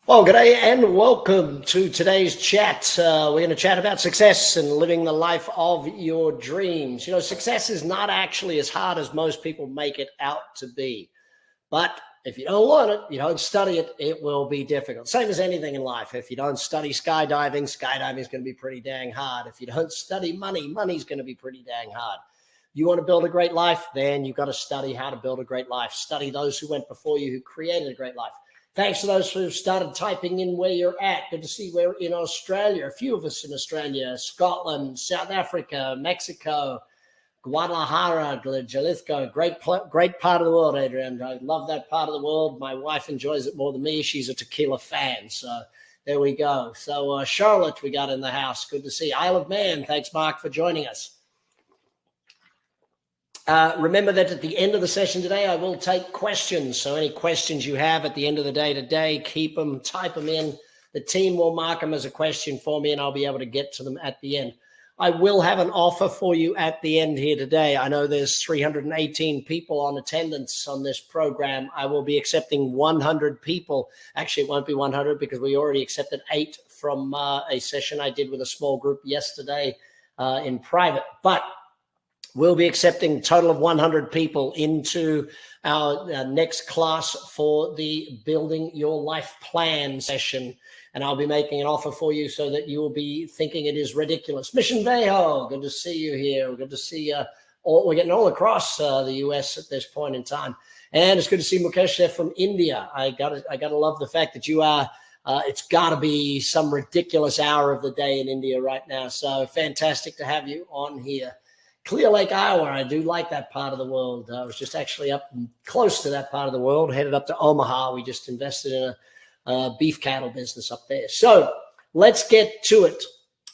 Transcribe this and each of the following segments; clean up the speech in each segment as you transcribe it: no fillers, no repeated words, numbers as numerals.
Well, good day and welcome to today's chat. We're going to chat about success and living the life of your dreams. You know, success is not actually as hard as most people make it out to be. But if you don't learn it, you don't study it, it will be difficult. Same as anything in life. If you don't study skydiving, skydiving is going to be pretty dang hard. If you don't study money, money's going to be pretty dang hard. You want to build a great life, then you've got to study how to build a great life. Study those who went before you, who created a great life. Thanks to those who started typing in where you're at. Good to see we're in Australia. A few of us in Australia, Scotland, South Africa, Mexico, Guadalajara, Jalisco. Great part of the world, Adrian. I love that part of the world. My wife enjoys it more than me. She's a tequila fan. So there we go. So Charlotte, we got in the house. Good to see. Isle of Man. Thanks, Mark, for joining us. Remember that at the end of the session today, I will take questions. So any questions you have at the end of the day today, keep them, type them in. The team will mark them as a question for me, and I'll be able to get to them at the end. I will have an offer for you at the end here today. I know there's 318 people on attendance on this program. I will be accepting 100 people. Actually, it won't be 100 because we already accepted 8 from a session I did with a small group yesterday in private. But we'll be accepting a total of 100 people into our next class for the Building Your Life Plan session. And I'll be making an offer for you so that you will be thinking it is ridiculous. Mission Vejo, good to see you here. Good to see we're getting all across the U.S. at this point in time. And it's good to see Mukesh there from India. I gotta love the fact that you are it's got to be some ridiculous hour of the day in India right now. So fantastic to have you on here. Clear Lake, Iowa. I do like that part of the world. I was just actually up close to that part of the world, headed up to Omaha. We just invested in a beef cattle business up there. So let's get to it.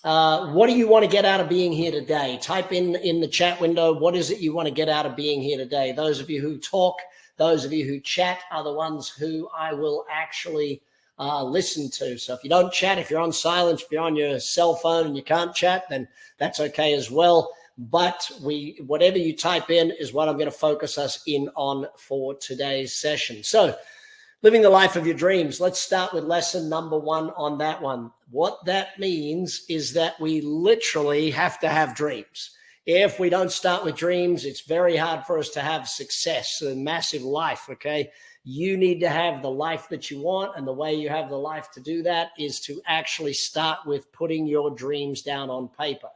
What do you want to get out of being here today? Type in the chat window, what is it you want to get out of being here today? Those of you who talk, those of you who chat are the ones who I will actually listen to. So if you don't chat, if you're on silence, if you're on your cell phone and you can't chat, then that's okay as well. But whatever you type in is what I'm going to focus us in on for today's session. So living the life of your dreams. Let's start with lesson number 1 on that one. What that means is that we literally have to have dreams. If we don't start with dreams, it's very hard for us to have success, a massive life, okay? You need to have the life that you want, and the way you have the life to do that is to actually start with putting your dreams down on paper.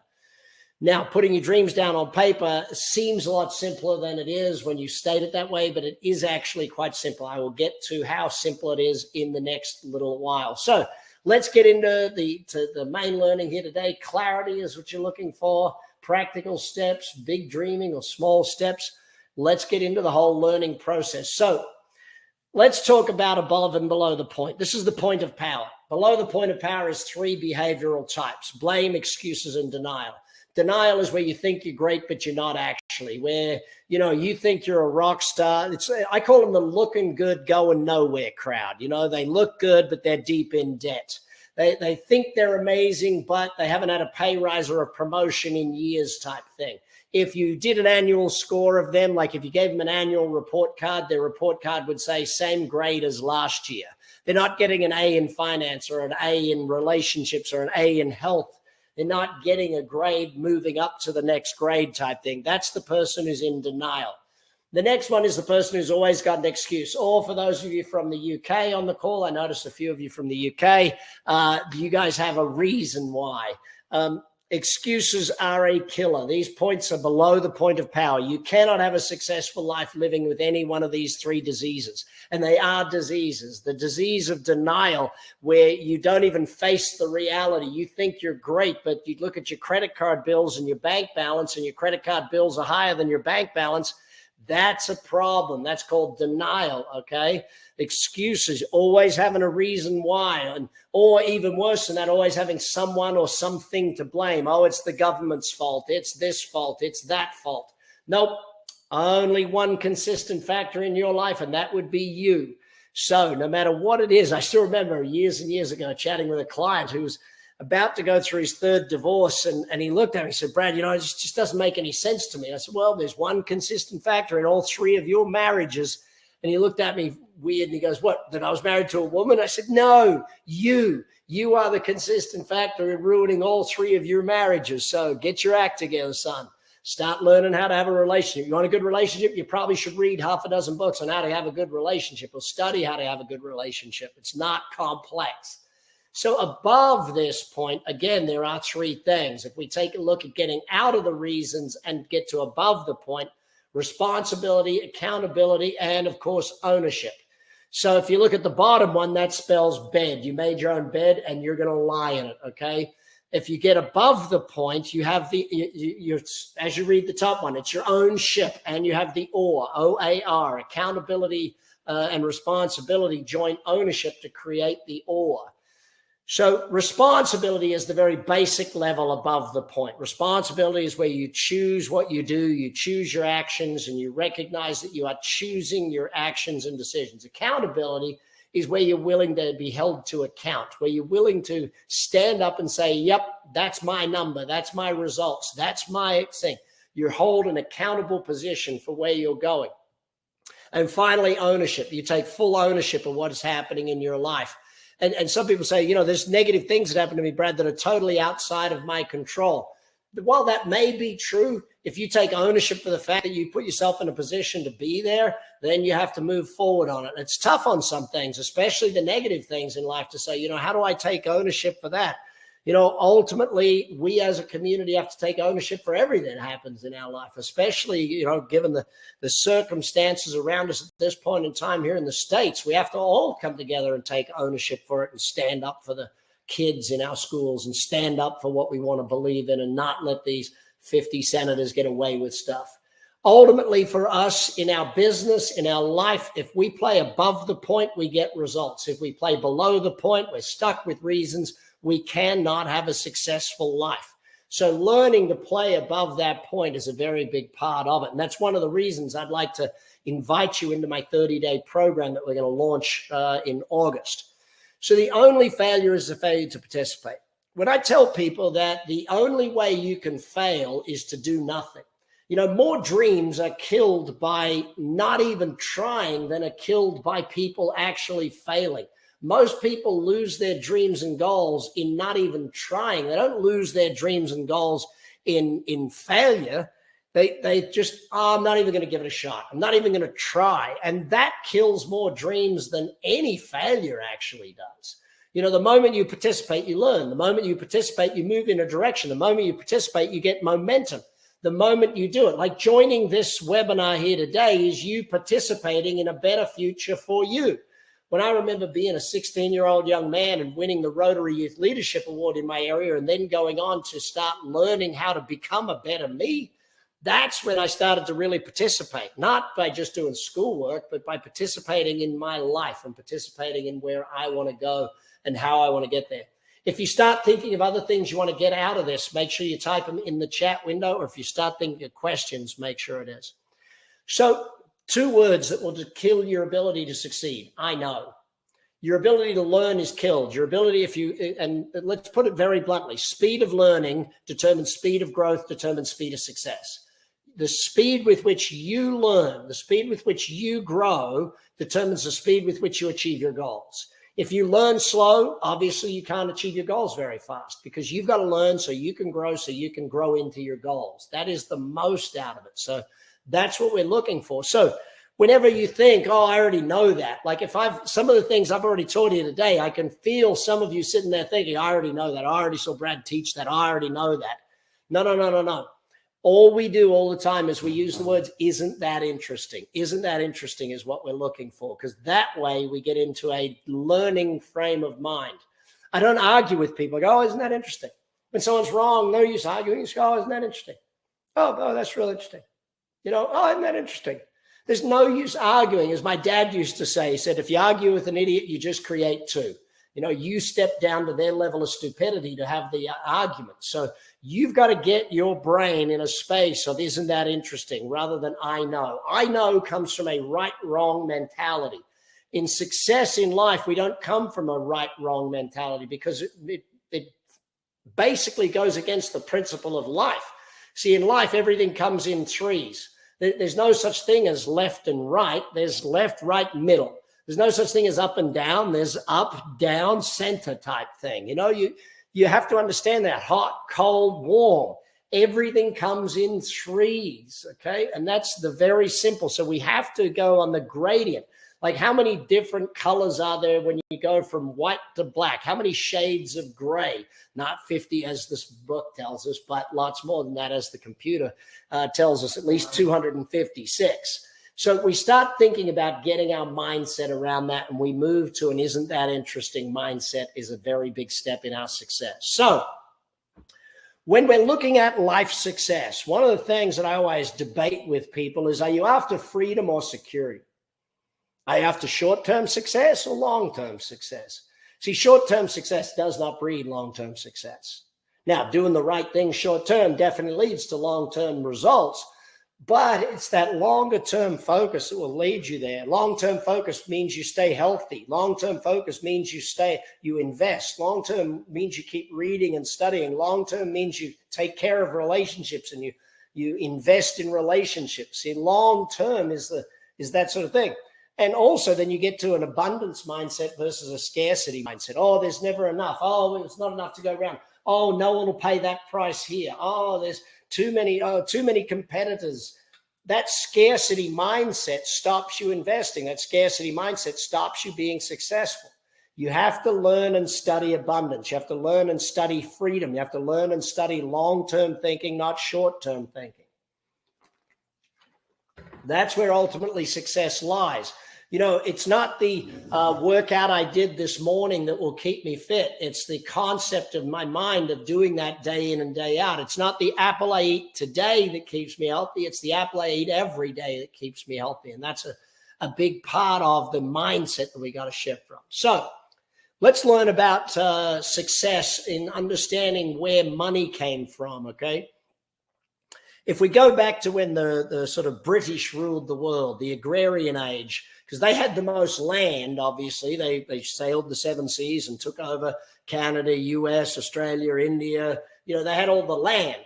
Now, putting your dreams down on paper seems a lot simpler than it is when you state it that way, but it is actually quite simple. I will get to how simple it is in the next little while. So let's get into the main learning here today. Clarity is what you're looking for, practical steps, big dreaming or small steps. Let's get into the whole learning process. So let's talk about above and below the point. This is the point of power. Below the point of power is 3 behavioral types: blame, excuses, and denial. Denial is where you think you're great, but you're not actually, where, you think you're a rock star. I call them the looking good, going nowhere crowd. They look good, but they're deep in debt. They think they're amazing, but they haven't had a pay rise or a promotion in years type thing. If you did an annual score of them, like if you gave them an annual report card, their report card would say same grade as last year. They're not getting an A in finance or an A in relationships or an A in health. They're not getting a grade moving up to the next grade type thing. That's the person who's in denial. The next one is the person who's always got an excuse. Or for those of you from the UK on the call, I noticed a few of you from the UK, you guys have a reason why. Excuses are a killer. These points are below the point of power. You cannot have a successful life living with any one of these 3 diseases. And they are diseases. The disease of denial, where you don't even face the reality. You think you're great, but you look at your credit card bills and your bank balance, and your credit card bills are higher than your bank balance. That's a problem. That's called denial, okay? Excuses, always having a reason why, or even worse than that, always having someone or something to blame. Oh, it's the government's fault. It's this fault. It's that fault. Nope. Only one consistent factor in your life, and that would be you. So no matter what it is, I still remember years and years ago chatting with a client who was about to go through his 3rd divorce, and he looked at me and said, Brad, it just doesn't make any sense to me. I said, well, there's one consistent factor in all 3 of your marriages, And he looked at me weird and he goes, what, that I was married to a woman? I said, no, you are the consistent factor in ruining all 3 of your marriages. So get your act together, son. Start learning how to have a relationship. You want a good relationship? You probably should read 6 books on how to have a good relationship, or study how to have a good relationship. It's not complex. So above this point, again, there are 3 things. If we take a look at getting out of the reasons and get to above the point: responsibility, accountability, and of course, ownership. So if you look at the bottom one, that spells bed. You made your own bed and you're going to lie in it, okay? If you get above the point, you have as you read the top one, it's your own ship, and you have the OAR, O-A-R, accountability and responsibility, joint ownership to create the OAR. So responsibility is the very basic level above the point. Responsibility is where you choose what you do, you choose your actions, and you recognize that you are choosing your actions and decisions. Accountability is where you're willing to be held to account, where you're willing to stand up and say, yep, that's my number, that's my results, that's my thing. You hold an accountable position for where you're going. And finally, ownership. You take full ownership of what is happening in your life. And some people say, there's negative things that happen to me, Brad, that are totally outside of my control. But while that may be true, if you take ownership for the fact that you put yourself in a position to be there, then you have to move forward on it. And it's tough on some things, especially the negative things in life, to say, how do I take ownership for that? Ultimately, we as a community have to take ownership for everything that happens in our life, especially, given the circumstances around us at this point in time here in the States. We have to all come together and take ownership for it and stand up for the kids in our schools and stand up for what we want to believe in, and not let these 50 senators get away with stuff. Ultimately, for us in our business, in our life, if we play above the point, we get results. If we play below the point, we're stuck with reasons. We cannot have a successful life. So learning to play above that point is a very big part of it. And that's one of the reasons I'd like to invite you into my 30-day program that we're going to launch in August. So the only failure is the failure to participate. When I tell people that the only way you can fail is to do nothing. More dreams are killed by not even trying than are killed by people actually failing. Most people lose their dreams and goals in not even trying. They don't lose their dreams and goals in failure. They just, I'm not even going to give it a shot. I'm not even going to try. And that kills more dreams than any failure actually does. The moment you participate, you learn. The moment you participate, you move in a direction. The moment you participate, you get momentum. The moment you do it, like joining this webinar here today, is you participating in a better future for you. When I remember being a 16-year-old young man and winning the Rotary Youth Leadership Award in my area, and then going on to start learning how to become a better me, that's when I started to really participate, not by just doing schoolwork, but by participating in my life and participating in where I want to go and how I want to get there. If you start thinking of other things you want to get out of this, make sure you type them in the chat window, or if you start thinking of questions, make sure it is. So 2 words that will kill your ability to succeed. I know. Your ability to learn is killed. Your ability, and let's put it very bluntly, speed of learning determines speed of growth, determines speed of success. The speed with which you learn, the speed with which you grow, determines the speed with which you achieve your goals. If you learn slow, obviously you can't achieve your goals very fast, because you've got to learn so you can grow into your goals. That is the most out of it. So that's what we're looking for. So whenever you think, oh, I already know that, like some of the things I've already taught you today, I can feel some of you sitting there thinking, I already know that. I already saw Brad teach that. I already know that. No. All we do all the time is we use the words, isn't that interesting? Isn't that interesting is what we're looking for, because that way we get into a learning frame of mind. I don't argue with people. I go, oh, isn't that interesting? When someone's wrong, no use arguing. You go, oh, isn't that interesting? Oh, that's real interesting. Oh, isn't that interesting? There's no use arguing. As my dad used to say, he said, if you argue with an idiot, you just create 2. You step down to their level of stupidity to have the argument. So you've got to get your brain in a space of, isn't that interesting, rather than I know. I know comes from a right-wrong mentality. In success in life, we don't come from a right-wrong mentality, because it basically goes against the principle of life. See, in life, everything comes in 3s. There's no such thing as left and right. There's left, right, middle. There's no such thing as up and down. There's up, down, center type thing. You have to understand that. Hot, cold, warm. Everything comes in threes, okay? And that's the very simple. So we have to go on the gradient. Like, how many different colors are there when you go from white to black? How many shades of gray? Not 50 as this book tells us, but lots more than that as the computer tells us, at least 256. So we start thinking about getting our mindset around that, and we move to an isn't that interesting mindset is a very big step in our success. So when we're looking at life success, one of the things that I always debate with people is, are you after freedom or security? Are you after short-term success or long-term success? See, short-term success does not breed long-term success. Now, doing the right thing short-term definitely leads to long-term results, but it's that longer-term focus that will lead you there. Long-term focus means you stay healthy. Long-term focus means you invest. Long-term means you keep reading and studying. Long-term means you take care of relationships and you invest in relationships. See, long-term is that sort of thing. And also then you get to an abundance mindset versus a scarcity mindset. Oh, there's never enough. Oh, it's not enough to go around. Oh, no one will pay that price here. Oh, there's too many competitors. That scarcity mindset stops you investing. That scarcity mindset stops you being successful. You have to learn and study abundance. You have to learn and study freedom. You have to learn and study long-term thinking, not short-term thinking. That's where ultimately success lies. It's not the workout I did this morning that will keep me fit. It's the concept of my mind of doing that day in and day out. It's not the apple I eat today that keeps me healthy. It's the apple I eat every day that keeps me healthy. And that's a big part of the mindset that we got to shift from. So let's learn about success in understanding where money came from, okay? If we go back to when the sort of British ruled the world, the agrarian age, because they had the most land, obviously. They sailed the 7 seas and took over Canada, US, Australia, India. They had all the land.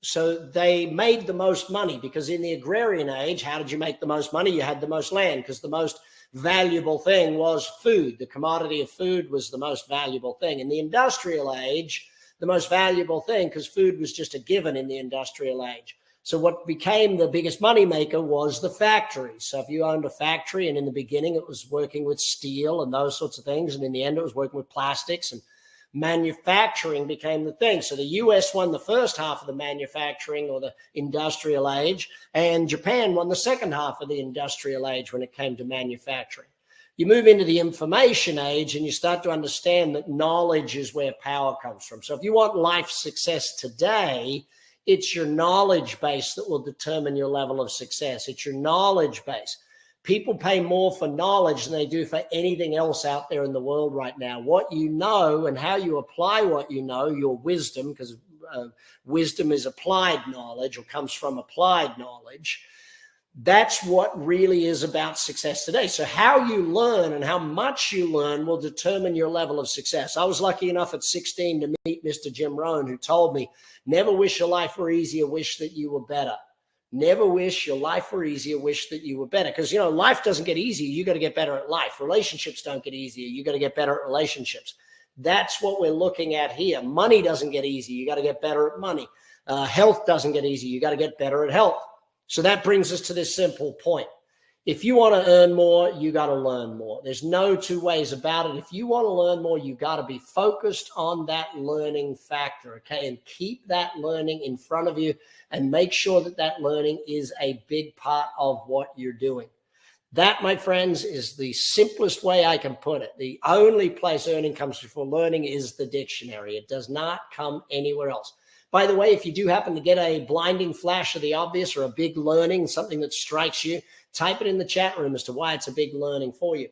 So they made the most money, because in the agrarian age, how did you make the most money? You had the most land, because the most valuable thing was food. The commodity of food was the most valuable thing. In the industrial age, the most valuable thing, because food was just a given in the industrial age. So what became the biggest money maker was the factory. So if you owned a factory, and in the beginning it was working with steel and those sorts of things, and in the end it was working with plastics, and manufacturing became the thing. So the US won the first half of the manufacturing or the industrial age, and Japan won the second half of the industrial age when it came to manufacturing. You move into the information age and you start to understand that knowledge is where power comes from. So if you want life success today, it's your knowledge base that will determine your level of success. It's your knowledge base. People pay more for knowledge than they do for anything else out there in the world right now. What you know and how you apply what you know, your wisdom, because wisdom is applied knowledge or comes from applied knowledge. That's what really is about success today. So how you learn and how much you learn will determine your level of success. I was lucky enough at 16 to meet Mr. Jim Rohn, who told me, never wish your life were easier, wish that you were better. Never wish your life were easier, wish that you were better. Because, life doesn't get easier. You got to get better at life. Relationships don't get easier. You got to get better at relationships. That's what we're looking at here. Money doesn't get easier. You got to get better at money. Health doesn't get easier. You got to get better at health. So that brings us to this simple point. If you want to earn more, you got to learn more. There's no two ways about it. If you want to learn more, you got to be focused on that learning factor, okay? And keep that learning in front of you and make sure that that learning is a big part of what you're doing. That, my friends, is the simplest way I can put it. The only place earning comes before learning is the dictionary. It does not come anywhere else. By the way, if you do happen to get a blinding flash of the obvious or a big learning, something that strikes you, type it in the chat room as to why it's a big learning for you.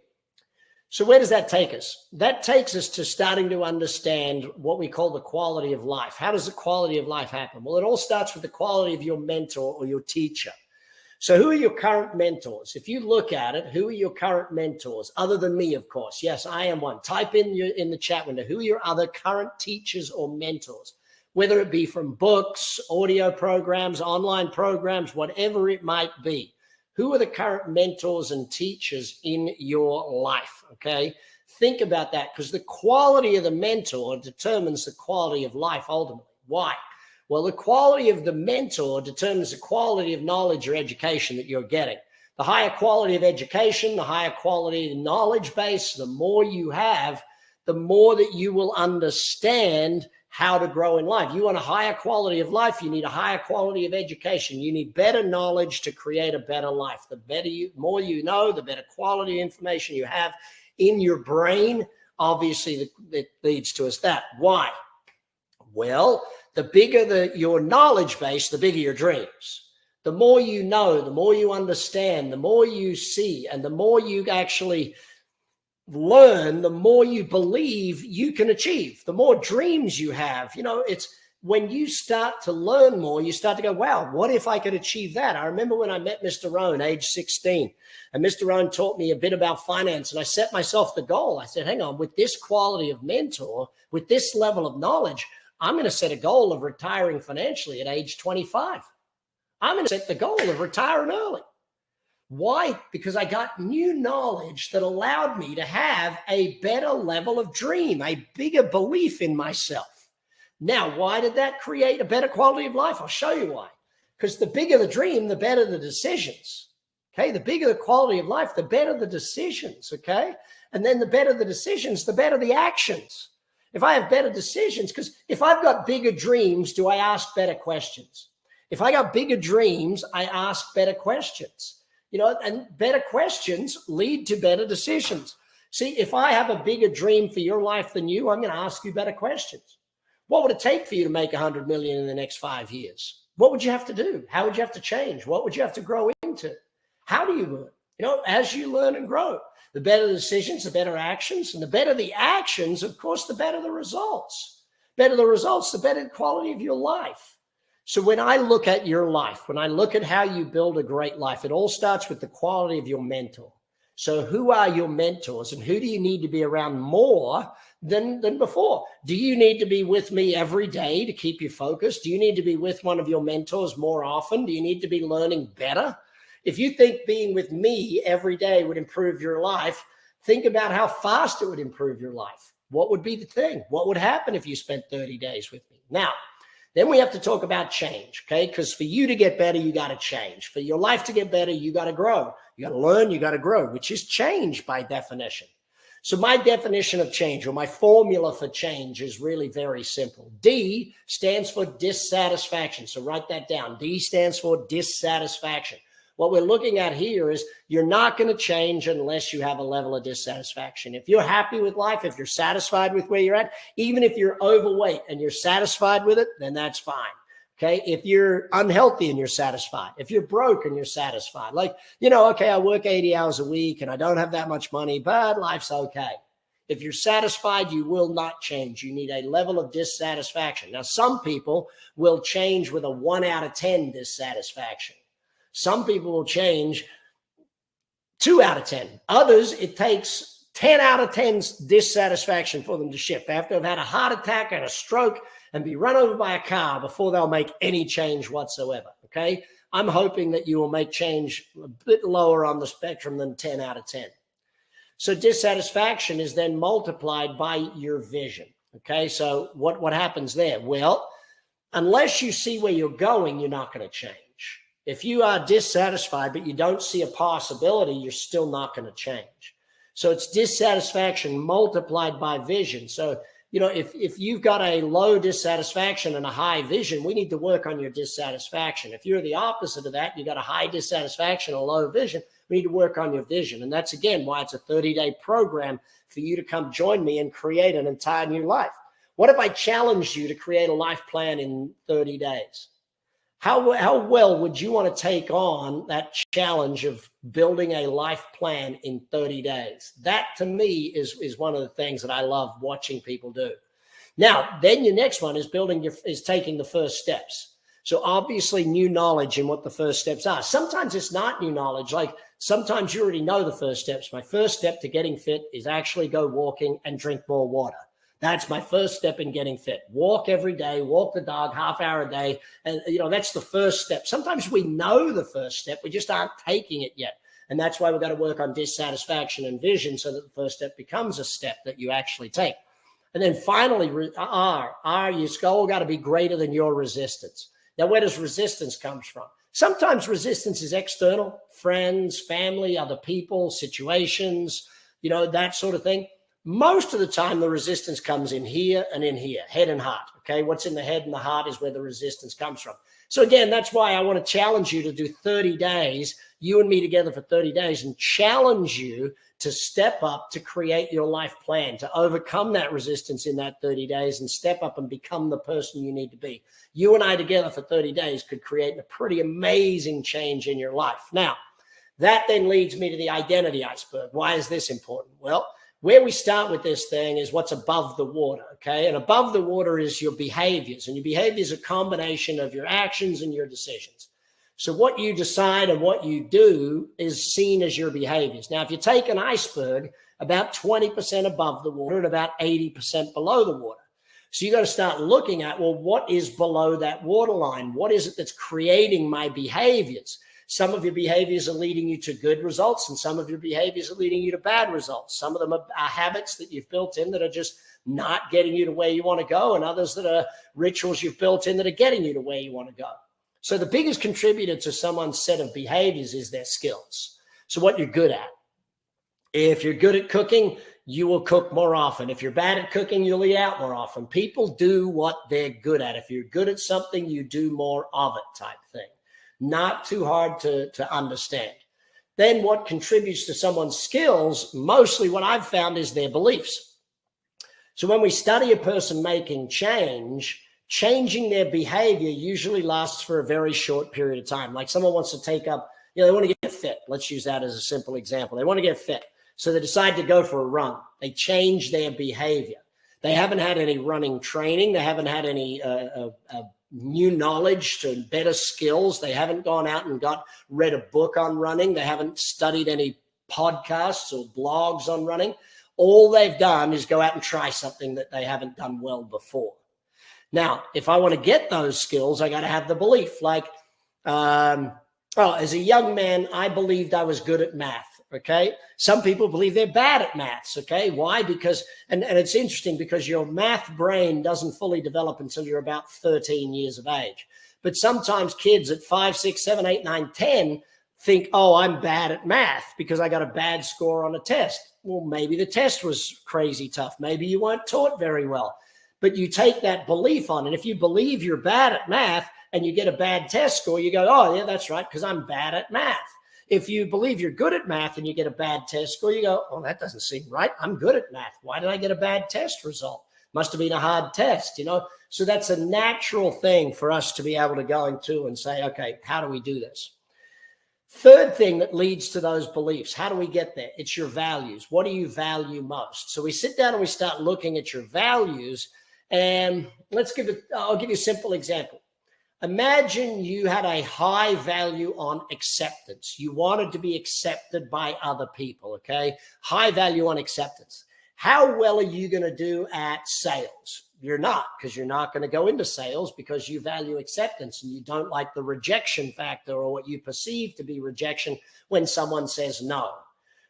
So where does that take us? That takes us to starting to understand what we call the quality of life. How does the quality of life happen? Well, it all starts with the quality of your mentor or your teacher. So who are your current mentors? If you look at it, who are your current mentors? Other than me, of course. Yes, I am one. Type in the chat window, who are your other current teachers or mentors? whether it be from books, audio programs, online programs, whatever it might be. Who are the current mentors and teachers in your life? Okay. Think about that, because the quality of the mentor determines the quality of life ultimately. Why? Well, the quality of the mentor determines the quality of knowledge or education that you're getting. The higher quality of education, the higher quality of knowledge base, the more you have, the more that you will understand how to grow in life. You want a higher quality of life, you need a higher quality of education. You need better knowledge to create a better life. The more you know, the better quality information you have in your brain. Obviously, that leads to us that. Why? Well, the bigger your knowledge base, the bigger your dreams. The more you know, the more you understand, the more you see, and the more you actually learn, the more you believe you can achieve, the more dreams you have. It's when you start to learn more, you start to go, wow, what if I could achieve that? I remember when I met Mr. Rohn, age 16, and Mr. Rohn taught me a bit about finance, and I set myself the goal. I said, hang on, with this quality of mentor, with this level of knowledge, I'm going to set a goal of retiring financially at age 25. I'm going to set the goal of retiring early. Why? Because I got new knowledge that allowed me to have a better level of dream, a bigger belief in myself. Now, why did that create a better quality of life? I'll show you why. Because the bigger the dream, the better the decisions. Okay, the bigger the quality of life, the better the decisions. Okay, and then the better the decisions, the better the actions. If I have better decisions, because if I've got bigger dreams, do I ask better questions? If I got bigger dreams, I ask better questions. And better questions lead to better decisions. See, if I have a bigger dream for your life than you, I'm going to ask you better questions. What would it take for you to make 100 million in the next 5 years? What would you have to do? How would you have to change? What would you have to grow into? How do you learn? As you learn and grow, the better the decisions, the better actions, and the better the actions, of course, the better the results. Better the results, the better the quality of your life. So when I look at your life, when I look at how you build a great life, it all starts with the quality of your mentor. So who are your mentors, and who do you need to be around more than before? Do you need to be with me every day to keep you focused? Do you need to be with one of your mentors more often? Do you need to be learning better? If you think being with me every day would improve your life, think about how fast it would improve your life. What would be the thing? What would happen if you spent 30 days with me? Now, then we have to talk about change, okay? Because for you to get better, you got to change. For your life to get better, you got to grow. You got to learn, you got to grow, which is change by definition. So my definition of change, or my formula for change, is really very simple. D stands for dissatisfaction. So write that down. D stands for dissatisfaction. What we're looking at here is you're not going to change unless you have a level of dissatisfaction. If you're happy with life, if you're satisfied with where you're at, even if you're overweight and you're satisfied with it, then that's fine. Okay. If you're unhealthy and you're satisfied, if you're broke and you're satisfied, okay, I work 80 hours a week and I don't have that much money, but life's okay. If you're satisfied, you will not change. You need a level of dissatisfaction. Now, some people will change with a 1 out of 10 dissatisfaction. Some people will change 2 out of 10. Others, it takes 10 out of 10 dissatisfaction for them to shift. They have to have had a heart attack and a stroke and be run over by a car before they'll make any change whatsoever, okay? I'm hoping that you will make change a bit lower on the spectrum than 10 out of 10. So dissatisfaction is then multiplied by your vision, okay? So what happens there? Well, unless you see where you're going, you're not going to change. If you are dissatisfied, but you don't see a possibility, you're still not going to change. So it's dissatisfaction multiplied by vision. So, if you've got a low dissatisfaction and a high vision, we need to work on your dissatisfaction. If you're the opposite of that, you got a high dissatisfaction, a low vision, we need to work on your vision. And that's, again, why it's a 30-day program for you to come join me and create an entire new life. What if I challenged you to create a life plan in 30 days? How well would you want to take on that challenge of building a life plan in 30 days? That, to me, is one of the things that I love watching people do. Now, then your next one is taking the first steps. So obviously new knowledge in what the first steps are. Sometimes it's not new knowledge. Like sometimes you already know the first steps. My first step to getting fit is actually go walking and drink more water. That's my first step in getting fit. Walk every day, walk the dog, half hour a day. And, that's the first step. Sometimes we know the first step, we just aren't taking it yet. And that's why we've got to work on dissatisfaction and vision so that the first step becomes a step that you actually take. And then finally, your goal got to be greater than your resistance. Now, where does resistance come from? Sometimes resistance is external, friends, family, other people, situations, that sort of thing. Most of the time, the resistance comes in here and in here, head and heart. Okay, what's in the head and the heart is where the resistance comes from. So again, that's why I want to challenge you to do 30 days, you and me together for 30 days, and challenge you to step up, to create your life plan, to overcome that resistance in that 30 days and step up and become the person you need to be. You and I together for 30 days could create a pretty amazing change in your life. Now, that then leads me to the identity iceberg. Why is this important? Well, where we start with this thing is what's above the water, okay? And above the water is your behaviors. And your behaviors are a combination of your actions and your decisions. So what you decide and what you do is seen as your behaviors. Now, if you take an iceberg, about 20% above the water and about 80% below the water. So you got to start looking at, well, what is below that waterline? What is it that's creating my behaviors? Some of your behaviors are leading you to good results, and some of your behaviors are leading you to bad results. Some of them are habits that you've built in that are just not getting you to where you want to go, and others that are rituals you've built in that are getting you to where you want to go. So the biggest contributor to someone's set of behaviors is their skills. So what you're good at. If you're good at cooking, you will cook more often. If you're bad at cooking, you'll eat out more often. People do what they're good at. If you're good at something, you do more of it type thing. Not too hard to understand. Then what contributes to someone's skills, mostly what I've found is their beliefs. So when we study a person making change, changing their behavior usually lasts for a very short period of time. Like someone wants to take up, they want to get fit. Let's use that as a simple example. They want to get fit. So they decide to go for a run. They change their behavior. They haven't had any running training. They haven't had any new knowledge to better skills. They haven't gone out and read a book on running. They haven't studied any podcasts or blogs on running. All they've done is go out and try something that they haven't done well before. Now, if I want to get those skills, I got to have the belief. Like, as a young man, I believed I was good at math. Okay. Some people believe they're bad at maths. Okay. Why? Because, and it's interesting because your math brain doesn't fully develop until you're about 13 years of age. But sometimes kids at 5, 6, 7, 8, 9, 10 think, oh, I'm bad at math because I got a bad score on a test. Well, maybe the test was crazy tough. Maybe you weren't taught very well, but you take that belief on. And if you believe you're bad at math and you get a bad test score, you go, oh yeah, that's right, because I'm bad at math. If you believe you're good at math and you get a bad test score, you go, oh, that doesn't seem right. I'm good at math. Why did I get a bad test result? Must have been a hard test, So that's a natural thing for us to be able to go into and say, okay, how do we do this? Third thing that leads to those beliefs, how do we get there? It's your values. What do you value most? So we sit down and we start looking at your values, and I'll give you a simple example. Imagine you had a high value on acceptance. You wanted to be accepted by other people, okay? High value on acceptance. How well are you going to do at sales? You're not, because you're not going to go into sales because you value acceptance and you don't like the rejection factor or what you perceive to be rejection when someone says no.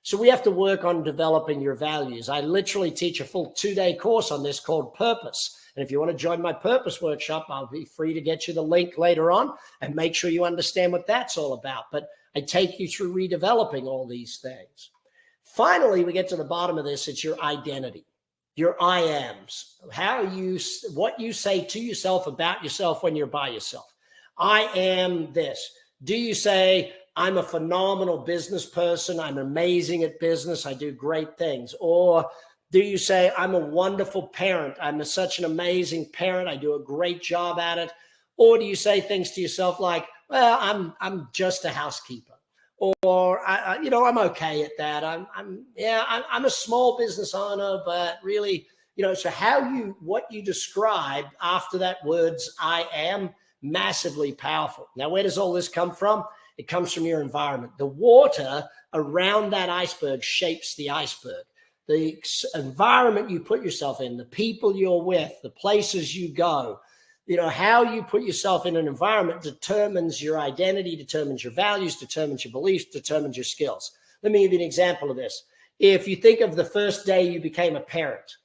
So we have to work on developing your values. I literally teach a full 2-day course on this called Purpose. And if you want to join my purpose workshop, I'll be free to get you the link later on and make sure you understand what that's all about. But I take you through redeveloping all these things. Finally, we get to the bottom of this. It's your identity, your I ams, what you say to yourself about yourself when you're by yourself. I am this. Do you say, I'm a phenomenal business person. I'm amazing at business. I do great things. Or do you say, I'm a wonderful parent? I'm such an amazing parent. I do a great job at it. Or do you say things to yourself like, well, I'm just a housekeeper, or I'm okay at that. I'm a small business owner, but really, so what you describe after that words, I am, massively powerful. Now, where does all this come from? It comes from your environment. The water around that iceberg shapes the iceberg. The environment you put yourself in, the people you're with, the places you go, you know, how you put yourself in an environment determines your identity, determines your values, determines your beliefs, determines your skills. Let me give you an example of this. If you think of the first day you became a parent,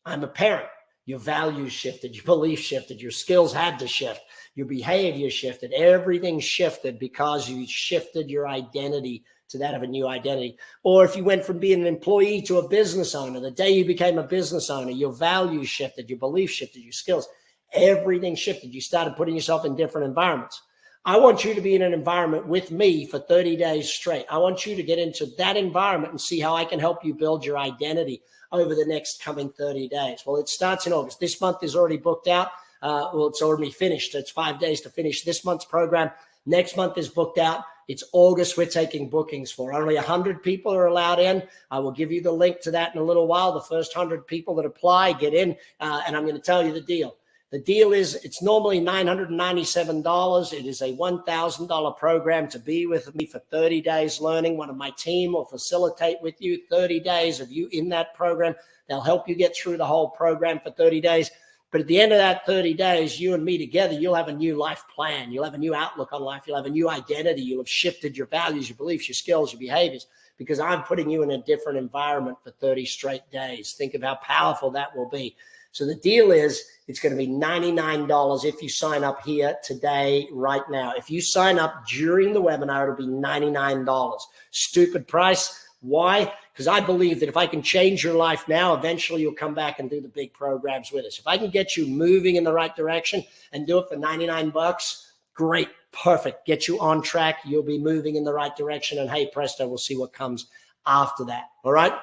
I'm a parent. Your values shifted, your beliefs shifted, your skills had to shift, your behavior shifted, everything shifted because you shifted your identity to that of a new identity. Or if you went from being an employee to a business owner, the day you became a business owner, your values shifted, your beliefs shifted, your skills, everything shifted. You started putting yourself in different environments. I want you to be in an environment with me for 30 days straight. I want you to get into that environment and see how I can help you build your identity over the next coming 30 days. Well, it starts in August. This month is already booked out. Well, it's already finished. It's 5 days to finish this month's program. Next month is booked out. It's August. We're taking bookings for. Only 100 people are allowed in. I will give you the link to that in a little while. The first 100 people that apply get in, and I'm going to tell you the deal. The deal is it's normally $997. It is a $1,000 program to be with me for 30 days learning. One of my team will facilitate with you 30 days of you in that program. They'll help you get through the whole program for 30 days. But at the end of that 30 days, you and me together, you'll have a new life plan. You'll have a new outlook on life. You'll have a new identity. You'll have shifted your values, your beliefs, your skills, your behaviors, because I'm putting you in a different environment for 30 straight days. Think of how powerful that will be. So the deal is it's going to be $99 if you sign up here today, right now. If you sign up during the webinar, it'll be $99. Stupid price. Why? Because I believe that if I can change your life now, eventually you'll come back and do the big programs with us. If I can get you moving in the right direction and do it for 99 bucks, great, perfect. Get you on track. You'll be moving in the right direction. And hey, presto, we'll see what comes after that. All right.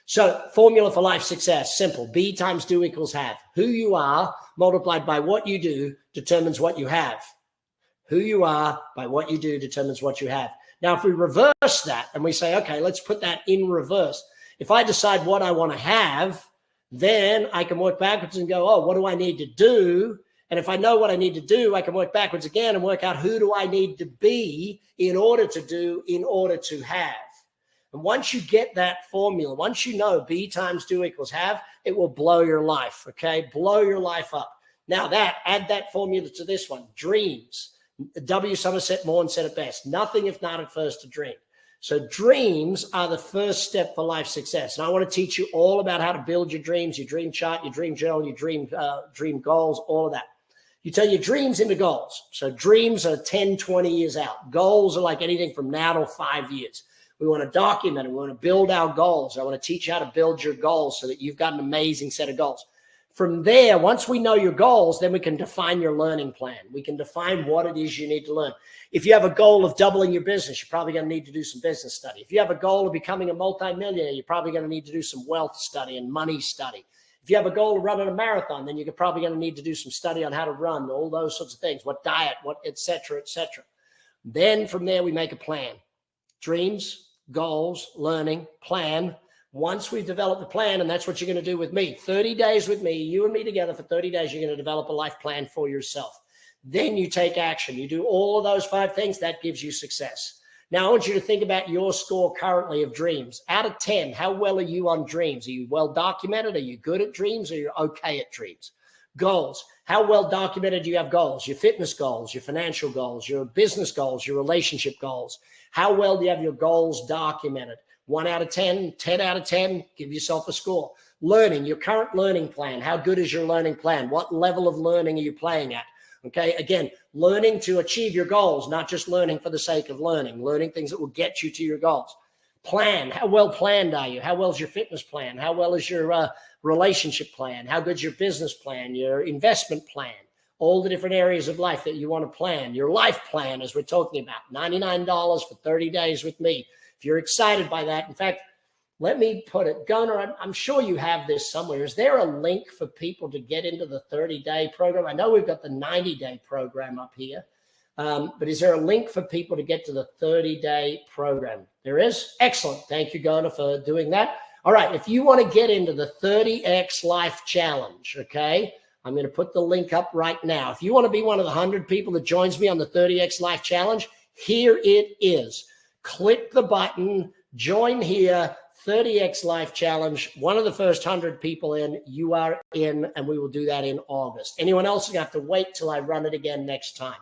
So formula for life success, simple. Be times do equals have. Who you are multiplied by what you do determines what you have. Who you are by what you do determines what you have. Now, if we reverse that and we say, okay, let's put that in reverse. If I decide what I want to have, then I can work backwards and go, oh, what do I need to do? And if I know what I need to do, I can work backwards again and work out who do I need to be in order to do, in order to have. And once you get that formula, once you know B times do equals have, it will blow your life, okay? Blow your life up. Now add that formula to this one, dreams. W. Somerset Maugham said it best, nothing if not at first to dream. So dreams are the first step for life success. And I want to teach you all about how to build your dreams, your dream chart, your dream journal, your dream goals, all of that. You turn your dreams into goals. So dreams are 10, 20 years out. Goals are like anything from now to 5 years. We want to document it. We want to build our goals. I want to teach you how to build your goals so that you've got an amazing set of goals. From there, once we know your goals, then we can define your learning plan. We can define what it is you need to learn. If you have a goal of doubling your business, you're probably going to need to do some business study. If you have a goal of becoming a multimillionaire, you're probably going to need to do some wealth study and money study. If you have a goal of running a marathon, then you're probably going to need to do some study on how to run, all those sorts of things, what diet, what et cetera, et cetera. Then from there, we make a plan. Dreams, goals, learning, plan. Once we develop the plan, and that's what you're going to do with me, 30 days with me, you and me together for 30 days, you're going to develop a life plan for yourself. Then you take action. You do all of those 5 things. That gives you success. Now, I want you to think about your score currently of dreams. Out of 10, how well are you on dreams? Are you well documented? Are you good at dreams? Or you're okay at dreams? Goals. How well documented do you have goals? Your fitness goals, your financial goals, your business goals, your relationship goals. How well do you have your goals documented? 1 out of 10, 10 out of 10, give yourself a score. Learning, your current learning plan. How good is your learning plan? What level of learning are you playing at? Okay, again, learning to achieve your goals, not just learning for the sake of learning things that will get you to your goals. Plan, how well planned are you? How well is your fitness plan? How well is your relationship plan? How good's your business plan, your investment plan? All the different areas of life that you want to plan. Your life plan, as we're talking about, $99 for 30 days with me. If you're excited by that, in fact, let me put it, Gunnar, I'm sure you have this somewhere. Is there a link for people to get into the 30-day program? I know we've got the 90-day program up here, but is there a link for people to get to the 30-day program? There is? Excellent. Thank you, Gunnar, for doing that. All right, if you want to get into the 30X Life Challenge, okay, I'm going to put the link up right now. If you want to be one of the 100 people that joins me on the 30X Life Challenge, here it is. Click the button, join here, 30X Life Challenge. One of the first 100 people in, you are in, and we will do that in August. Anyone else, you have to wait till I run it again next time.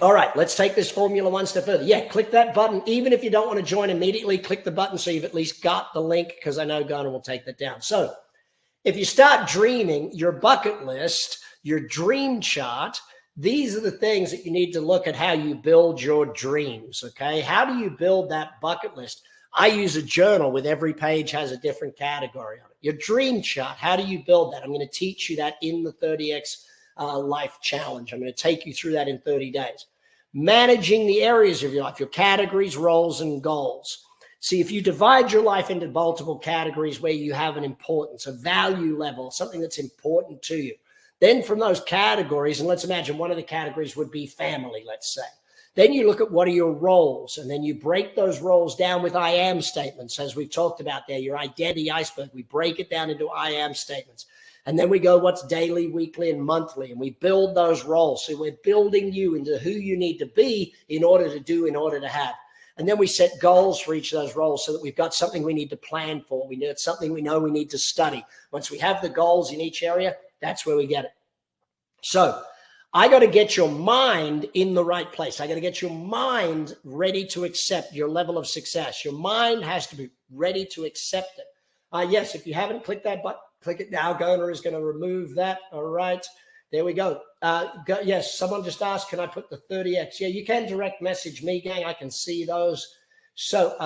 All right, let's take this formula one step further. Yeah, click that button. Even if you don't want to join immediately, click the button so you've at least got the link, because I know Gunnar will take that down. So if you start dreaming, your bucket list, your dream chart, these are the things that you need to look at how you build your dreams, okay? How do you build that bucket list? I use a journal with every page has a different category on it. Your dream chart, how do you build that? I'm going to teach you that in the 30X Life Challenge. I'm going to take you through that in 30 days. Managing the areas of your life, your categories, roles, and goals. See, if you divide your life into multiple categories where you have an importance, a value level, something that's important to you, then from those categories, and let's imagine one of the categories would be family, let's say. Then you look at what are your roles, and then you break those roles down with I am statements, as we've talked about there, your identity iceberg. We break it down into I am statements. And then we go what's daily, weekly, and monthly, and we build those roles. So we're building you into who you need to be in order to do, in order to have. And then we set goals for each of those roles so that we've got something we need to plan for. We need something we know we need to study. Once we have the goals in each area, that's where we get it. So I got to get your mind in the right place. I got to get your mind ready to accept your level of success. Your mind has to be ready to accept it. Yes, if you haven't clicked that button, click it now. Gunnar is going to remove that. All right. There we go. Yes, someone just asked, can I put the 30X? Yeah, you can direct message me, gang. I can see those. So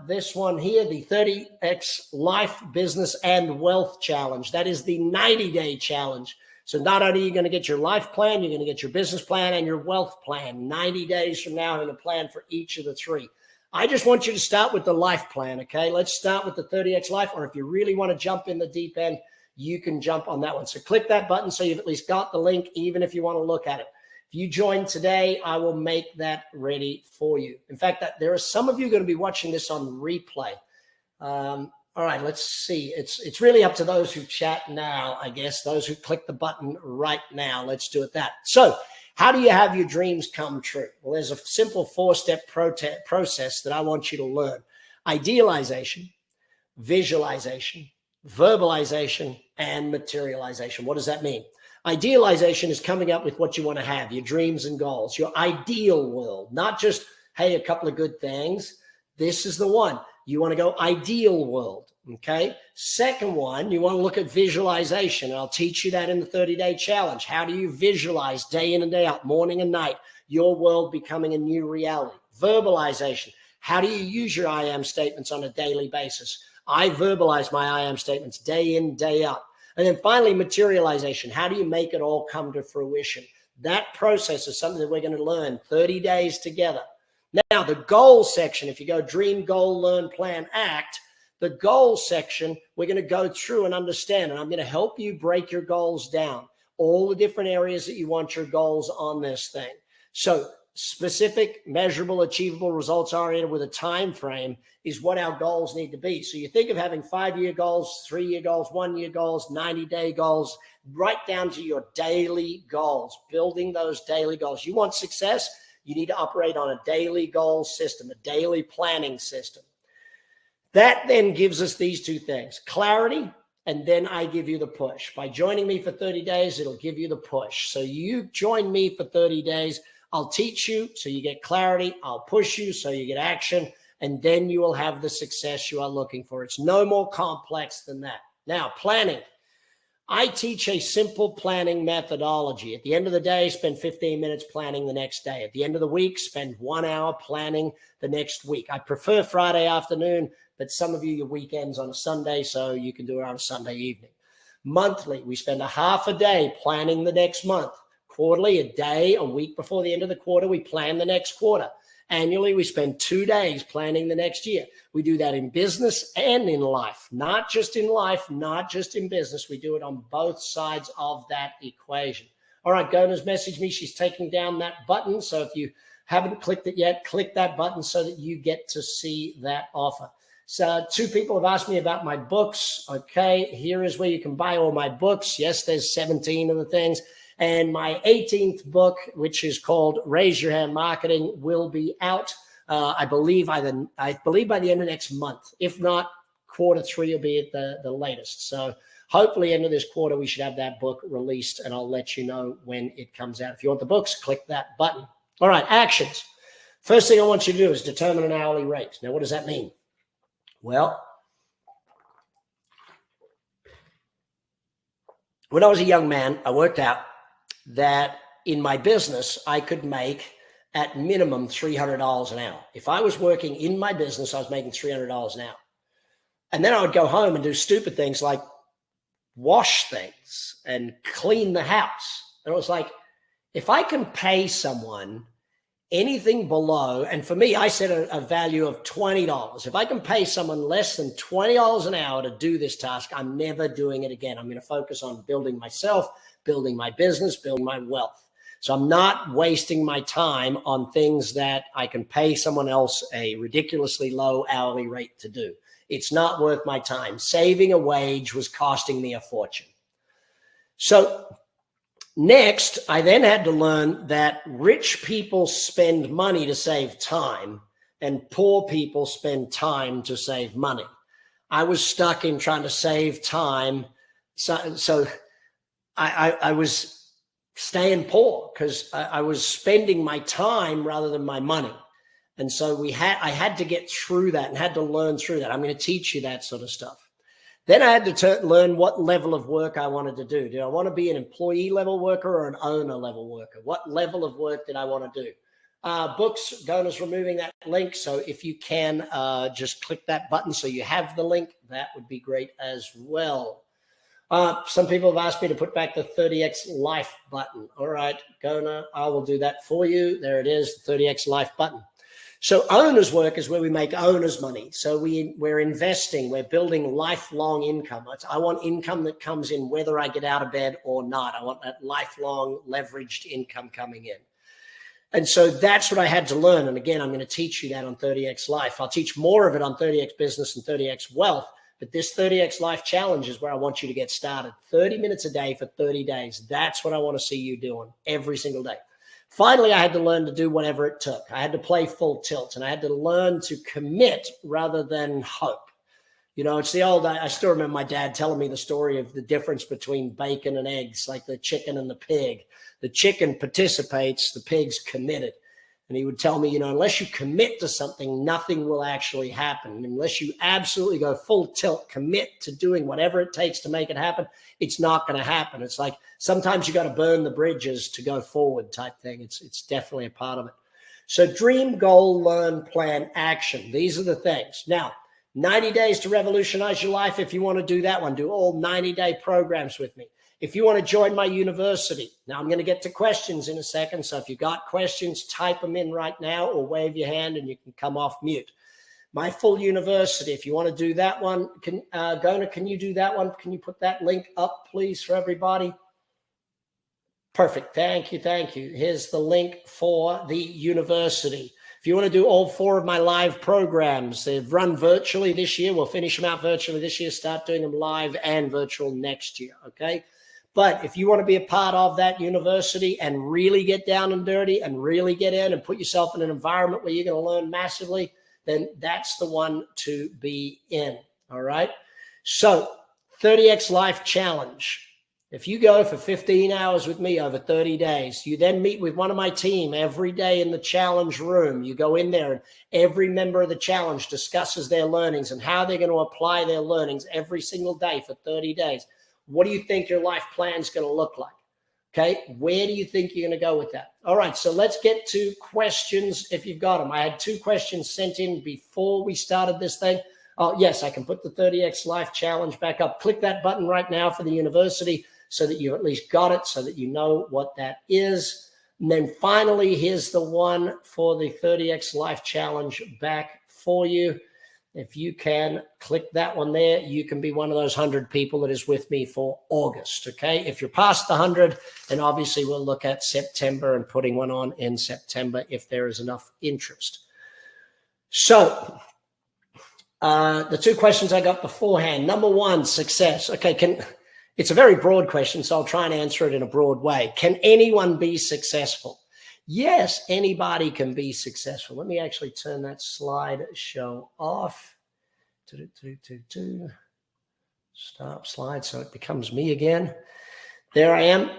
this one here, the 30X Life, Business, and Wealth Challenge. That is the 90-day challenge. So not only are you going to get your life plan, you're going to get your business plan and your wealth plan. 90 days from now, I'm going to plan for each of the three. I just want you to start with the life plan, okay? Let's start with the 30X Life, or if you really want to jump in the deep end, you can jump on that one. So click that button so you've at least got the link, even if you want to look at it. If you join today, I will make that ready for you. In fact, there are some of you going to be watching this on replay. All right, let's see. It's really up to those who chat now, I guess, those who click the button right now. Let's do it that. So how do you have your dreams come true? Well, there's a simple 4-step process that I want you to learn. Idealization, visualization, verbalization, and materialization. What does that mean? Idealization is coming up with what you want to have, your dreams and goals, your ideal world, not just, hey, a couple of good things. This is the one. You want to go ideal world, okay? Second one, you want to look at visualization. I'll teach you that in the 30-day challenge. How do you visualize day in and day out, morning and night, your world becoming a new reality? Verbalization. How do you use your I am statements on a daily basis? I verbalize my I am statements day in, day out. And then finally, materialization. How do you make it all come to fruition? That process is something that we're going to learn 30 days together. Now, the goal section, if you go dream, goal, learn, plan, act, the goal section, we're going to go through and understand, and I'm going to help you break your goals down, all the different areas that you want your goals on this thing. So specific, measurable, achievable, results oriented with a time frame is what our goals need to be. So you think of having 5-year goals, 3-year goals, 1-year goals, 90-day goals, right down to your daily goals, building those daily goals. You want success? You need to operate on a daily goal system, a daily planning system. That then gives us these two things, clarity, and then I give you the push. By joining me for 30 days, it'll give you the push. So you join me for 30 days. I'll teach you so you get clarity. I'll push you so you get action, and then you will have the success you are looking for. It's no more complex than that. Now, planning. I teach a simple planning methodology. At the end of the day, spend 15 minutes planning the next day. At the end of the week, spend 1 hour planning the next week. I prefer Friday afternoon, but some of you, your weekend's on a Sunday, so you can do it on a Sunday evening. Monthly, we spend a half a day planning the next month. Quarterly, a day, a week before the end of the quarter, we plan the next quarter. Annually, we spend 2 days planning the next year. We do that in business and in life, not just in life, not just in business. We do it on both sides of that equation. All right, Gona's messaged me. She's taking down that button. So if you haven't clicked it yet, click that button so that you get to see that offer. So 2 people have asked me about my books. Okay, here is where you can buy all my books. Yes, there's 17 of the things. And my 18th book, which is called Raise Your Hand Marketing, will be out I believe by the end of next month. If not, Q3 will be at the latest. So hopefully end of this quarter, we should have that book released, and I'll let you know when it comes out. If you want the books, click that button. All right, actions. First thing I want you to do is determine an hourly rate. Now, what does that mean? Well, when I was a young man, I worked out that in my business, I could make at minimum $300 an hour. If I was working in my business, I was making $300 an hour. And then I would go home and do stupid things like wash things and clean the house. And it was like, if I can pay someone anything below, and for me, I set a value of $20. If I can pay someone less than $20 an hour to do this task, I'm never doing it again. I'm going to focus on building myself, building my business, building my wealth. So I'm not wasting my time on things that I can pay someone else a ridiculously low hourly rate to do. It's not worth my time. Saving a wage was costing me a fortune. So next, I then had to learn that rich people spend money to save time and poor people spend time to save money. I was stuck in trying to save time. So I was staying poor because I was spending my time rather than my money. And so I had to get through that and had to learn through that. I'm going to teach you that sort of stuff. Then I had to learn what level of work I wanted to do. Did I want to be an employee level worker or an owner level worker? What level of work did I want to do? Books, Gona's removing that link. So if you can just click that button so you have the link, that would be great as well. Some people have asked me to put back the 30X life button. All right, Gona, I will do that for you. There it is, the 30X life button. So owners work is where we make owners money. So we're investing, we're building lifelong income. I want income that comes in whether I get out of bed or not. I want that lifelong leveraged income coming in. And so that's what I had to learn. And again, I'm going to teach you that on 30X Life. I'll teach more of it on 30X Business and 30X Wealth. But this 30X Life Challenge is where I want you to get started. 30 minutes a day for 30 days. That's what I want to see you doing every single day. Finally, I had to learn to do whatever it took. I had to play full tilt, and I had to learn to commit rather than hope. You know, it's the old, I still remember my dad telling me the story of the difference between bacon and eggs, like the chicken and the pig. The chicken participates, the pig's committed. And he would tell me, you know, unless you commit to something, nothing will actually happen. Unless you absolutely go full tilt, commit to doing whatever it takes to make it happen, it's not going to happen. It's like sometimes you got to burn the bridges to go forward type thing. It's definitely a part of it. So dream, goal, learn, plan, action. These are the things. Now, 90 days to revolutionize your life. If you want to do that one, do all 90-day programs with me. If you want to join my university, now I'm going to get to questions in a second. So if you got questions, type them in right now or wave your hand and you can come off mute. My full university, if you want to do that one, Gona, can you do that one? Can you put that link up, please, for everybody? Perfect. Thank you. Thank you. Here's the link for the university. If you want to do all 4 of my live programs, they've run virtually this year. We'll finish them out virtually this year, start doing them live and virtual next year, okay? But if you want to be a part of that university and really get down and dirty and really get in and put yourself in an environment where you're going to learn massively, then that's the one to be in, all right? So 30X Life Challenge. If you go for 15 hours with me over 30 days, you then meet with one of my team every day in the challenge room. You go in there and every member of the challenge discusses their learnings and how they're going to apply their learnings every single day for 30 days. What do you think your life plan is going to look like? Okay, where do you think you're going to go with that? All right, so let's get to questions if you've got them. I had 2 questions sent in before we started this thing. Oh, yes, I can put the 30X Life Challenge back up. Click that button right now for the university so that you've at least got it, so that you know what that is. And then finally, here's the one for the 30X Life Challenge back for you. If you can click that one there, you can be one of those 100 people that is with me for August, okay? If you're past the 100, then obviously we'll look at September and putting one on in September if there is enough interest. So the 2 questions I got beforehand. Number 1, success. Okay, it's a very broad question, so I'll try and answer it in a broad way. Can anyone be successful? Yes, anybody can be successful. Let me actually turn that slideshow off. Stop slide so it becomes me again. There I am.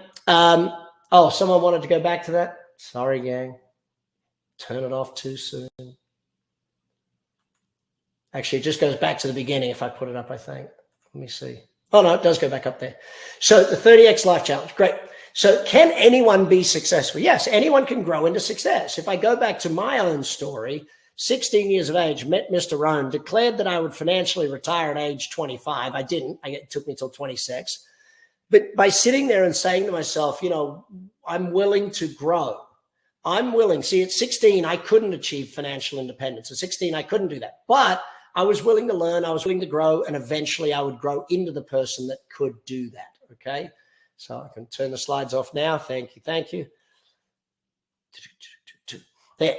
Oh, someone wanted to go back to that. Sorry, gang. Turn it off too soon. Actually, it just goes back to the beginning if I put it up, I think. Let me see. Oh, no, it does go back up there. So the 30X Life Challenge. Great. So can anyone be successful? Yes, anyone can grow into success. If I go back to my own story, 16 years of age, met Mr. Rohn, declared that I would financially retire at age 25. I didn't. It took me till 26. But by sitting there and saying to myself, you know, I'm willing to grow. I'm willing. See, at 16, I couldn't achieve financial independence. At 16, I couldn't do that. But I was willing to learn. I was willing to grow. And eventually I would grow into the person that could do that. Okay. So I can turn the slides off now. Thank you. Thank you. There.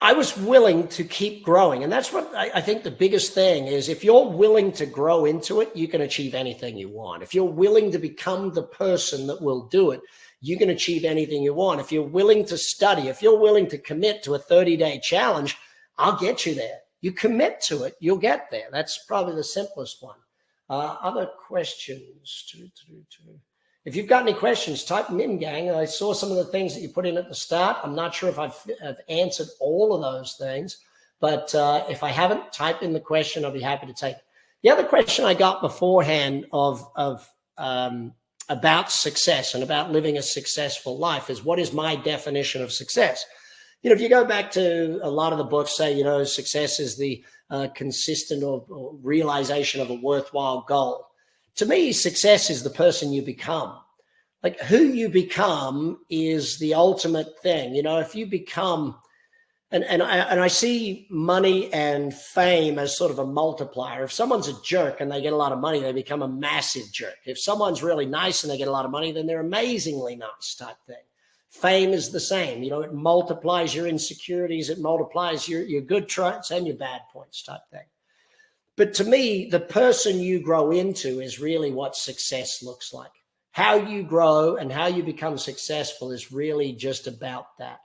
I was willing to keep growing. And that's what I think the biggest thing is. If you're willing to grow into it, you can achieve anything you want. If you're willing to become the person that will do it, you can achieve anything you want. If you're willing to study, if you're willing to commit to a 30-day challenge, I'll get you there. You commit to it, you'll get there. That's probably the simplest one. Other questions? If you've got any questions, type them in, gang. I saw some of the things that you put in at the start. I'm not sure if I've answered all of those things, but if I haven't, type in the question. I'll be happy to take it. The other question I got beforehand about success and about living a successful life is, what is my definition of success? You know, if you go back to a lot of the books, say, you know, success is the consistent or realization of a worthwhile goal. To me, success is the person you become. Like, who you become is the ultimate thing. You know, if you become, and I see money and fame as sort of a multiplier. If someone's a jerk and they get a lot of money, they become a massive jerk. If someone's really nice and they get a lot of money, then they're amazingly nice type thing. Fame is the same. You know, it multiplies your insecurities. It multiplies your good traits and your bad points type thing. But to me, the person you grow into is really what success looks like. How you grow and how you become successful is really just about that.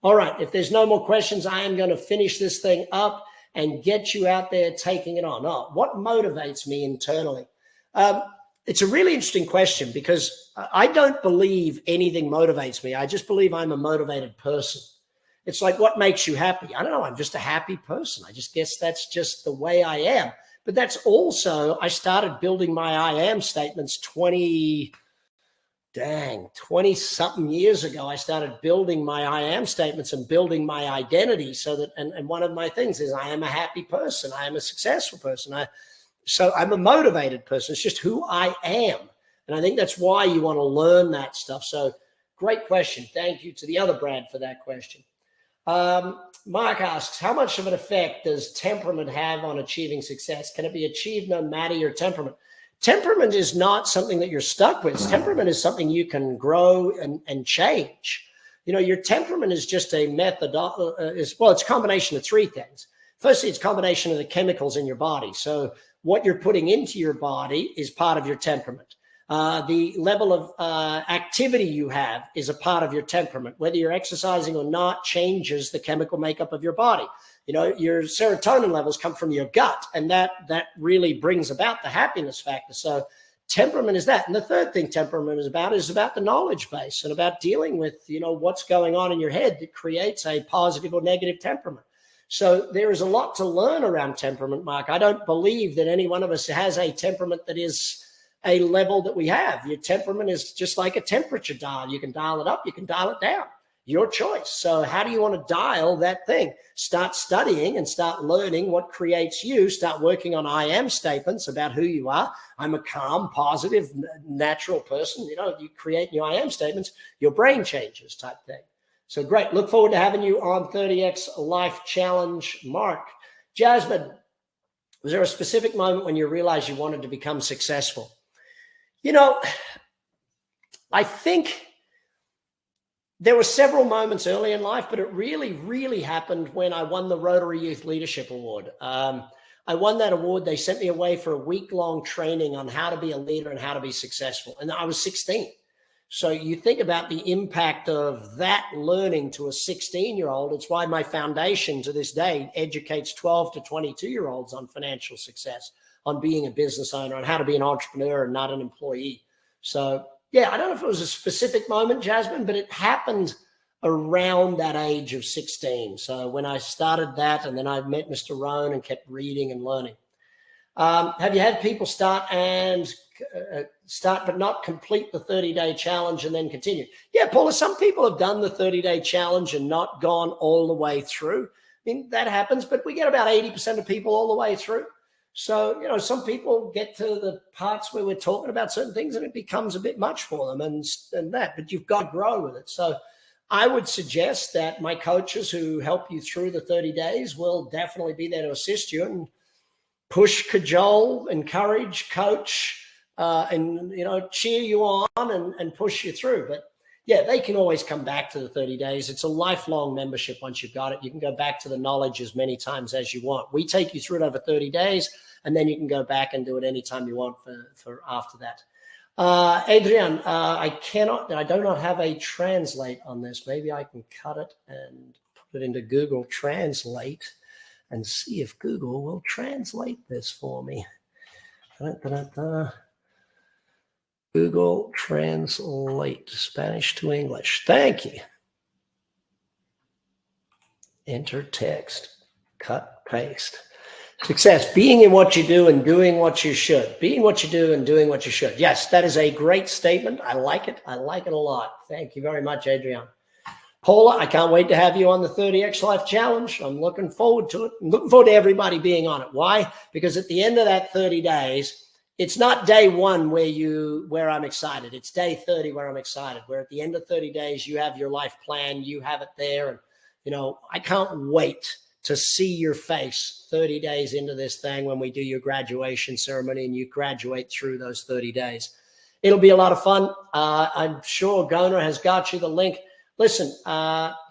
All right, if there's no more questions, I am going to finish this thing up and get you out there taking it on. Oh, what motivates me internally? It's a really interesting question, because I don't believe anything motivates me. I just believe I'm a motivated person. It's like, what makes you happy? I don't know. I'm just a happy person. I just guess that's just the way I am. But that's also, I started building my I am statements 20-something years ago. I started building my I am statements and building my identity so that, and one of my things is I am a happy person. I am a successful person. So I'm a motivated person. It's just who I am. And I think that's why you want to learn that stuff. So great question. Thank you to the other Brad for that question. Mark asks, how much of an effect does temperament have on achieving success? Can it be achieved no matter your temperament? Temperament is not something that you're stuck with. Temperament is something you can grow and change. You know, your temperament is just a method. Well, it's a combination of three things. Firstly, it's a combination of the chemicals in your body. So what you're putting into your body is part of your temperament. The level of activity you have is a part of your temperament. Whether you're exercising or not changes the chemical makeup of your body. You know, your serotonin levels come from your gut, and that really brings about the happiness factor. So temperament is that. And the third thing temperament is about the knowledge base and about dealing with, you know, what's going on in your head that creates a positive or negative temperament. So there is a lot to learn around temperament, Mark. I don't believe that any one of us has a temperament that is a level that we have. Your temperament is just like a temperature dial. You can dial it up, you can dial it down. Your choice. So how do you want to dial that thing? Start studying and start learning what creates you. Start working on I am statements about who you are. I'm a calm, positive, natural person. You know, you create your I am statements, your brain changes type thing. So great. Look forward to having you on 30X Life Challenge, Mark. Jasmine, was there a specific moment when you realized you wanted to become successful? You know, I think there were several moments early in life, but it really, really happened when I won the Rotary Youth Leadership Award. I won that award. They sent me away for a week-long training on how to be a leader and how to be successful. And I was 16. So you think about the impact of that learning to a 16-year-old. It's why my foundation to this day educates 12 to 22-year-olds on financial success, on being a business owner, on how to be an entrepreneur and not an employee. So yeah, I don't know if it was a specific moment, Jasmine, but it happened around that age of 16. So when I started that, and then I met Mr. Rohn and kept reading and learning. Have you had people start but not complete the 30-day challenge and then continue? Yeah, Paula, some people have done the 30-day challenge and not gone all the way through. I mean, that happens, but we get about 80% of people all the way through. So, you know, some people get to the parts where we're talking about certain things and it becomes a bit much for them and that, but you've got to grow with it. So I would suggest that my coaches who help you through the 30 days will definitely be there to assist you and push, cajole, encourage, coach, and, you know, cheer you on and push you through. But yeah, they can always come back to the 30 days. It's a lifelong membership. Once you've got it, you can go back to the knowledge as many times as you want. We take you through it over 30 days, and then you can go back and do it anytime you want for after that. Adrian, I do not have a translate on this. Maybe I can cut it and put it into Google Translate and see if Google will translate this for me. Google Translate Spanish to English. Thank you. Enter text, cut, paste. Success, being in what you do and doing what you should. Being what you do and doing what you should. Yes, that is a great statement. I like it. I like it a lot. Thank you very much, Adrian. Paula, I can't wait to have you on the 30X Life Challenge. I'm looking forward to it. I'm looking forward to everybody being on it. Why? Because at the end of that 30 days, it's not day one where I'm excited. It's day 30 where I'm excited. Where at the end of 30 days, you have your life plan. You have it there. And, you know, I can't wait to see your face 30 days into this thing when we do your graduation ceremony and you graduate through those 30 days. It'll be a lot of fun. I'm sure Gona has got you the link. Listen,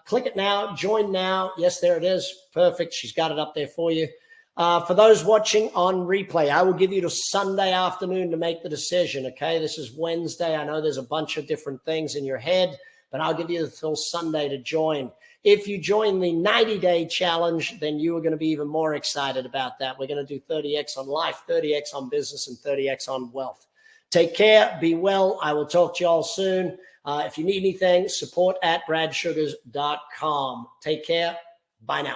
click it now, join now. Yes, there it is. Perfect. She's got it up there for you. For those watching on replay, I will give you to Sunday afternoon to make the decision, okay? This is Wednesday. I know there's a bunch of different things in your head, but I'll give you until Sunday to join. If you join the 90-day challenge, then you are going to be even more excited about that. We're going to do 30X on life, 30X on business, and 30X on wealth. Take care. Be well. I will talk to you all soon. If you need anything, support@bradsugars.com. Take care. Bye now.